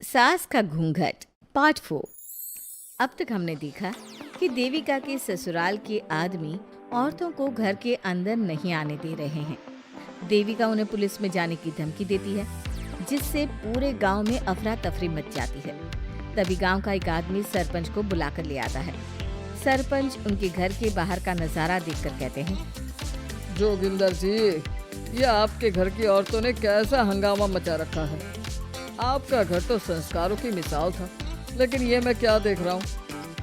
सास का घूंघट पार्ट 4। अब तक हमने देखा कि देविका के ससुराल के आदमी औरतों को घर के अंदर नहीं आने दे रहे हैं। देविका उन्हें पुलिस में जाने की धमकी देती है, जिससे पूरे गांव में अफरा तफरी मच जाती है। तभी गांव का एक आदमी सरपंच को बुलाकर ले आता है। सरपंच उनके घर के बाहर का नजारा देखकर कहते हैं, जोगिंदर जी, ये आपके घर की औरतों ने कैसा हंगामा मचा रखा है। आपका घर तो संस्कारों की मिसाल था, लेकिन ये मैं क्या देख रहा हूँ,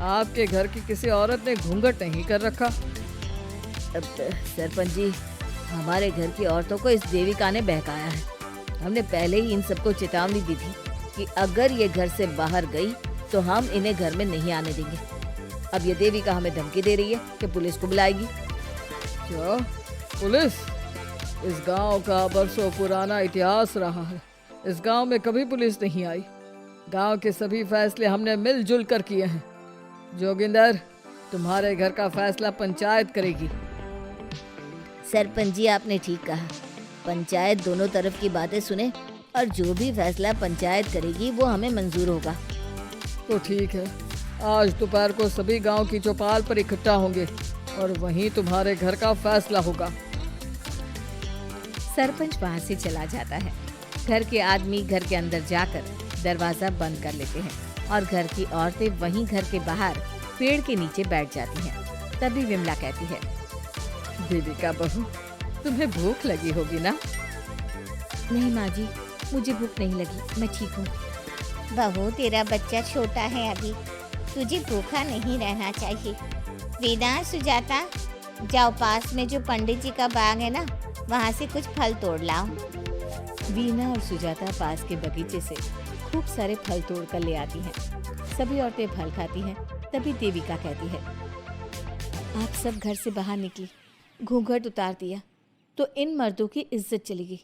आपके घर की किसी औरत ने घूंघट नहीं कर रखा। अब सरपंच जी, हमारे घर की औरतों को इस देविका ने बहकाया है। हमने पहले ही इन सबको चेतावनी दी थी कि अगर ये घर से बाहर गई तो हम इन्हें घर में नहीं आने देंगे। अब ये देविका हमें धमकी दे रही है कि पुलिस को बुलाएगी। क्या पुलिस? इस गांव का बरसों पुराना इतिहास रहा है। इस गांव में कभी पुलिस नहीं आई। गांव के सभी फैसले हमने मिलजुल कर किए हैं। जोगिंदर, तुम्हारे घर का फैसला पंचायत करेगी। सरपंच जी, आपने ठीक कहा। पंचायत दोनों तरफ की बातें सुने और जो भी फैसला पंचायत करेगी वो हमें मंजूर होगा। तो ठीक है, आज दोपहर को सभी गांव की चौपाल पर इकट्ठा होंगे और वहीं तुम्हारे घर का फैसला होगा। सरपंच वहां से चला जाता है। घर के आदमी घर के अंदर जाकर दरवाजा बंद कर लेते हैं और घर की औरतें वहीं घर के बाहर पेड़ के नीचे बैठ जाती हैं। तभी विमला कहती है, देविका बहू, तुम्हें भूख लगी होगी ना? नहीं माँ जी, मुझे भूख नहीं लगी, मैं ठीक हूँ। बहू, तेरा बच्चा छोटा है अभी, तुझे भूखा नहीं रहना चाहिए। वेदा, सुजाता, जाओ पास में जो पंडित जी का बाग है ना, वहाँ से कुछ फल तोड़ लाओ। वीना और सुजाता पास के बगीचे से खूब सारे फल तोड़ कर ले आती हैं। सभी औरतें फल खाती हैं। तभी देविका कहती है, आप सब घर से बाहर निकली, घूंघट उतार दिया तो इन मर्दों की इज्जत चलेगी,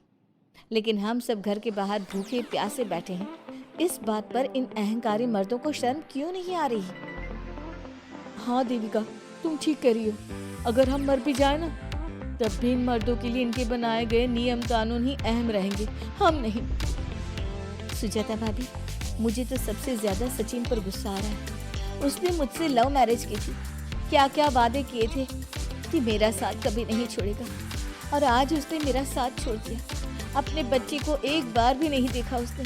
लेकिन हम सब घर के बाहर भूखे प्यासे बैठे हैं। इस बात पर इन अहंकारी मर्दों को शर्म क्यों नहीं आ रही? हाँ देविका, तुम ठीक कह रही हो। अगर हम मर भी जाए ना, तब भी इन मर्दों के लिए इनके बनाए गए नियम कानून ही अहम रहेंगे, हम नहीं। सुजाता भाभी, मुझे तो सबसे ज्यादा सचिन पर गुस्सा आ रहा है। उसने मुझसे लव मैरिज की थी, क्या क्या वादे किए थे कि मेरा साथ कभी नहीं छोड़ेगा, और आज उसने मेरा साथ छोड़ दिया। अपने बच्चे को एक बार भी नहीं देखा उसने।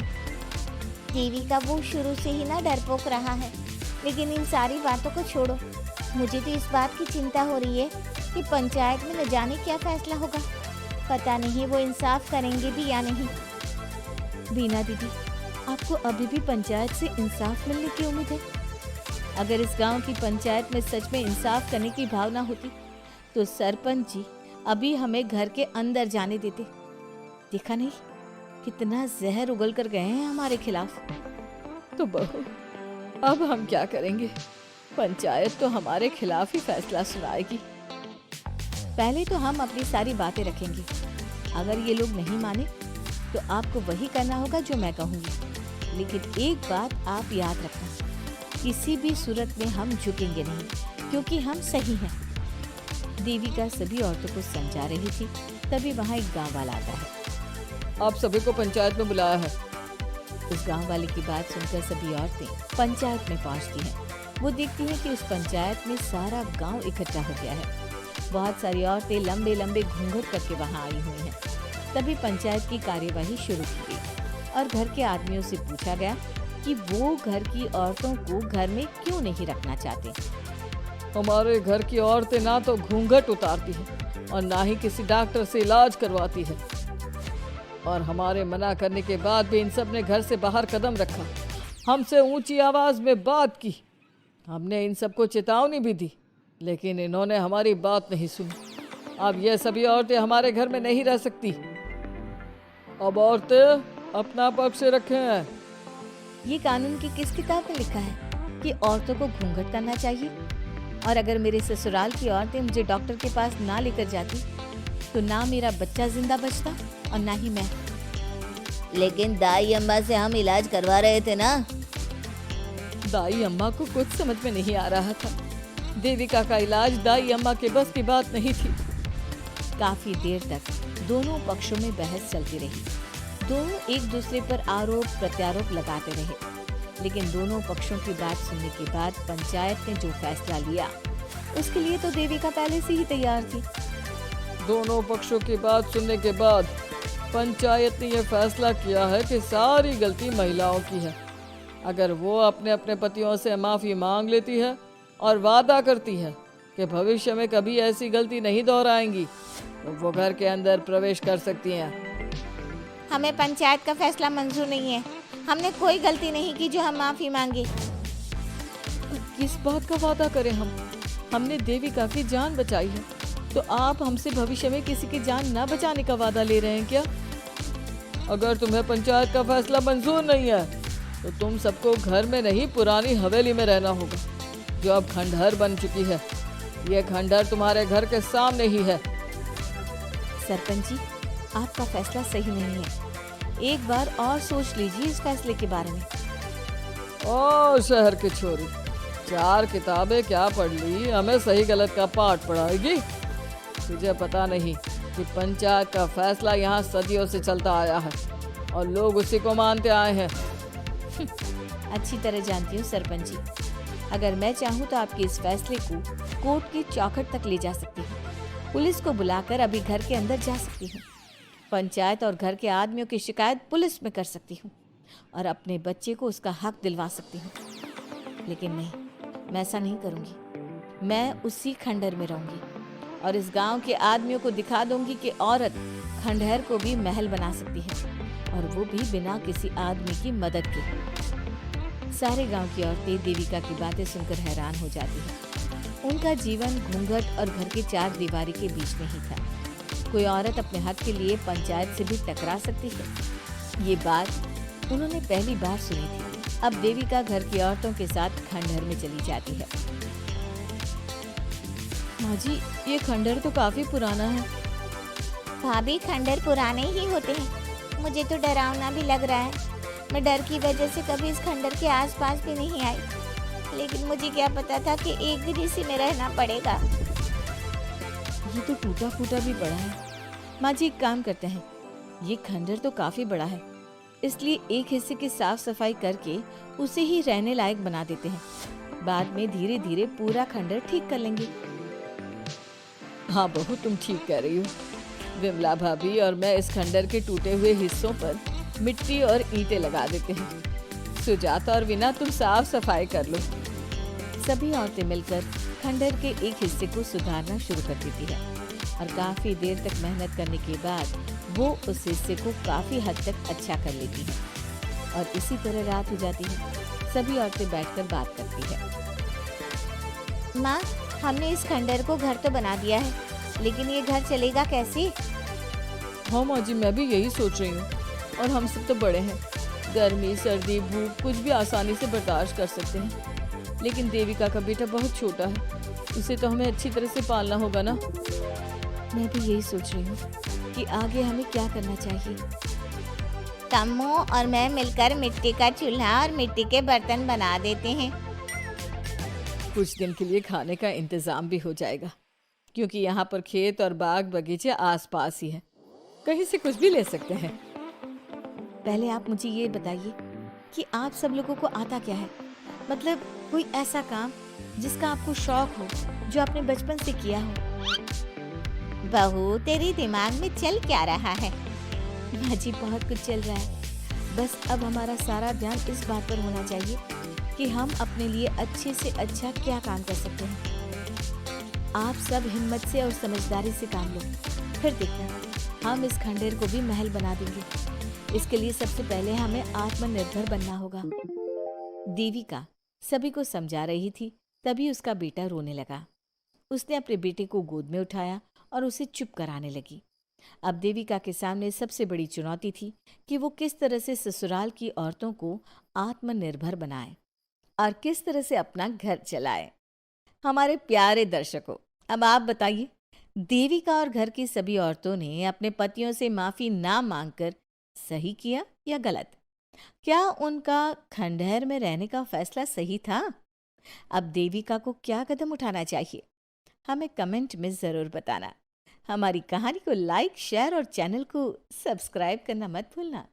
देविका, वो शुरू से ही ना डरपोक रहा है, लेकिन इन सारी बातों को छोड़ो। मुझे तो इस बात की चिंता हो रही है कि पंचायत में न जाने क्या फैसला होगा। पता नहीं वो इंसाफ करेंगे भी या नहीं। बीना दीदी, आपको अभी भी पंचायत से इंसाफ मिलने की उम्मीद है? अगर इस गांव की पंचायत में सच में इंसाफ करने की भावना होती तो सरपंच जी अभी हमें घर के अंदर जाने देते। देखा नहीं कितना जहर उगल कर गए हैं हमारे खिलाफ। तो बहू, अब हम क्या करेंगे? पंचायत तो हमारे खिलाफ ही फैसला सुनाएगी। पहले तो हम अपनी सारी बातें रखेंगे। अगर ये लोग नहीं माने तो आपको वही करना होगा जो मैं कहूँगी। लेकिन एक बात आप याद रखना, किसी भी सूरत में हम झुकेंगे नहीं, क्योंकि हम सही हैं। देविका सभी औरतों को समझा रही थी। तभी वहाँ एक गाँव वाला आता है। आप सभी को पंचायत में बुलाया है। उस गाँव वाले की बात सुनकर सभी औरतें पंचायत में पहुँचती हैं। वो देखती हैं कि उस पंचायत में सारा गाँव इकट्ठा हो गया है। बहुत सारी औरतें लंबे लंबे घूंघट करके वहाँ आई हुई हैं। तभी पंचायत की कार्यवाही शुरू की गई और घर के आदमियों से पूछा गया कि वो घर की औरतों को घर में क्यों नहीं रखना चाहते। हमारे घर की औरतें ना तो घूंघट उतारती हैं और ना ही किसी डॉक्टर से इलाज करवाती है, और हमारे मना करने के बाद भी इन सब ने घर से बाहर कदम रखा, हमसे ऊंची आवाज में बात की। हमने इन सबको चेतावनी भी दी, लेकिन इन्होंने हमारी बात नहीं सुनी। अब ये सभी औरतें हमारे घर में नहीं रह सकती। अब औरतें अपना पक्ष रखें। ये कानून की किस किताब में लिखा है कि औरतों को घूंघट करना चाहिए? और अगर मेरे ससुराल की औरतें मुझे डॉक्टर के पास ना लेकर जाती तो ना मेरा बच्चा जिंदा बचता और ना ही मैं। लेकिन दाई अम्मा से हम इलाज करवा रहे थे ना। दाई अम्मा को कुछ समझ में नहीं आ रहा था। देविका का इलाज दाई अम्मा के बस की बात नहीं थी। काफी देर तक दोनों पक्षों में बहस चलती रही। दोनों एक दूसरे पर आरोप प्रत्यारोप लगाते रहे, लेकिन दोनों पक्षों की बात सुनने के बाद पंचायत ने जो फैसला लिया उसके लिए तो देविका पहले से ही तैयार थी। दोनों पक्षों की बात सुनने के बाद पंचायत ने यह फैसला किया है कि सारी गलती महिलाओं की है। अगर वो अपने अपने पतियों से माफ़ी मांग लेती है और वादा करती है कि भविष्य में कभी ऐसी गलती नहीं दोहराएंगी, तो वो घर के अंदर प्रवेश कर सकती हैं। हमें पंचायत का फैसला मंजूर नहीं है। हमने कोई गलती नहीं की जो हम माफी मांगे। किस बात का वादा करें हम? हमने देविका की जान बचाई है, तो आप हमसे भविष्य में किसी की जान न बचाने का वादा ले रहे हैं क्या? अगर तुम्हें पंचायत का फैसला मंजूर नहीं है तो तुम सबको घर में नहीं पुरानी हवेली में रहना होगा, जो अब खंडहर बन चुकी है। ये खंडहर तुम्हारे घर के सामने ही है। सरपंच जी, आपका फैसला सही नहीं है। एक बार और सोच लीजिए इस फैसले के बारे में। ओ शहर की छोरी, 4 किताबें क्या पढ़ ली, हमें सही गलत का पाठ पढ़ाएगी? तुझे पता नहीं कि पंचायत का फैसला यहाँ सदियों से चलता आया है और लोग उसी को मानते आए हैं। अच्छी तरह जानती हूँ सरपंच जी, अगर मैं चाहूँ तो आपके इस फैसले को कोर्ट की चौखट तक ले जा सकती हूँ। पुलिस को बुलाकर अभी घर के अंदर जा सकती हूँ। पंचायत और घर के आदमियों की शिकायत पुलिस में कर सकती हूँ और अपने बच्चे को उसका हक दिलवा सकती हूँ। लेकिन नहीं, मैं ऐसा नहीं करूँगी। मैं उसी खंडहर में रहूँगी और इस गांव के आदमियों को दिखा दूंगी कि औरत खंडहर को भी महल बना सकती है, और वो भी बिना किसी आदमी की मदद के। सारे गांव की औरतें देविका की बातें सुनकर हैरान हो जाती हैं। उनका जीवन घूंघट और घर की 4 दीवारी के बीच में ही था। कोई औरत अपने हक के लिए पंचायत से भी टकरा सकती है, ये बात उन्होंने पहली बार सुनी थी। अब देविका घर की औरतों के साथ खंडहर में चली जाती है। माँ जी, ये खंडहर तो काफी पुराना है। भाभी, खंडहर पुराने ही होते हैं। मुझे तो डरावना भी लग रहा है। मैं डर की वजह से कभी इस खंडहर के आसपास भी नहीं आई, लेकिन मुझे क्या पता था कि एक दिन इसी में रहना पड़ेगा। ये तो टूटा फूटा भी पड़ा है। माँ जी, एक काम करते हैं, ये खंडहर तो काफी बड़ा है, इसलिए एक हिस्से की साफ सफाई करके उसे ही रहने लायक बना देते हैं। बाद में धीरे धीरे पूरा खंडहर ठीक कर लेंगे। हाँ बहू, तुम ठीक कह रही हो। विमला भाभी और मैं इस खंडहर के टूटे हुए हिस्सों पर मिट्टी और ईंटें लगा देते हैं। सुजाता और वीना, तुम साफ सफाई कर लो। सभी औरतें मिलकर खंडहर के एक हिस्से को सुधारना शुरू कर देती है और काफी देर तक मेहनत करने के बाद वो उस हिस्से को काफी हद तक अच्छा कर लेती है। और इसी तरह रात हो जाती है। सभी औरतें बैठकर बात करती है। माँ, हमने इस खंडहर को घर तो बना दिया है, लेकिन ये घर चलेगा कैसे? हाँ माँ जी, मैं भी यही सोच रही हूँ। और हम सब तो बड़े हैं, गर्मी सर्दी भूख कुछ भी आसानी से बर्दाश्त कर सकते हैं, लेकिन देविका का बेटा बहुत छोटा है, उसे तो हमें अच्छी तरह से पालना होगा ना। मैं भी यही सोच रही हूँ कि आगे हमें क्या करना चाहिए। कम्मो और मैं मिलकर मिट्टी का चूल्हा और मिट्टी के बर्तन बना देते हैं। कुछ दिन के लिए खाने का इंतजाम भी हो जाएगा, क्योंकि यहाँ पर खेत और बाग बगीचे आसपास ही है, कहीं से कुछ भी ले सकते हैं। पहले आप मुझे ये बताइए कि आप सब लोगों को आता क्या है? मतलब कोई ऐसा काम जिसका आपको शौक हो, जो आपने बचपन से किया हो। बहू, तेरी दिमाग में चल क्या रहा है? माँ जी, बहुत कुछ चल रहा है। बस अब हमारा सारा ध्यान इस बात पर होना चाहिए कि हम अपने लिए अच्छे से अच्छा क्या काम कर सकते हैं। आप सब हिम्मत से और समझदारी से काम लो, फिर देखना हम इस खंडहर को भी महल बना देंगे। इसके लिए सबसे पहले हमें आत्मनिर्भर बनना होगा। देविका सभी को समझा रही थी, तभी उसका बेटा रोने लगा। उसने अपने बेटे को गोद में उठाया और उसे चुप कराने लगी। अब देविका के सामने सबसे बड़ी चुनौती थी कि वो किस तरह से ससुराल की औरतों को आत्मनिर्भर बनाए और किस तरह से अपना घर चलाए। हमारे प्यारे दर्शकों, अब आप बताइए, देविका और घर की सभी औरतों ने अपने पतियों से माफी ना मांगकर सही किया या गलत? क्या उनका खंडहर में रहने का फैसला सही था? अब देविका को क्या कदम उठाना चाहिए, हमें कमेंट में जरूर बताना। हमारी कहानी को लाइक, शेयर और चैनल को सब्सक्राइब करना मत भूलना।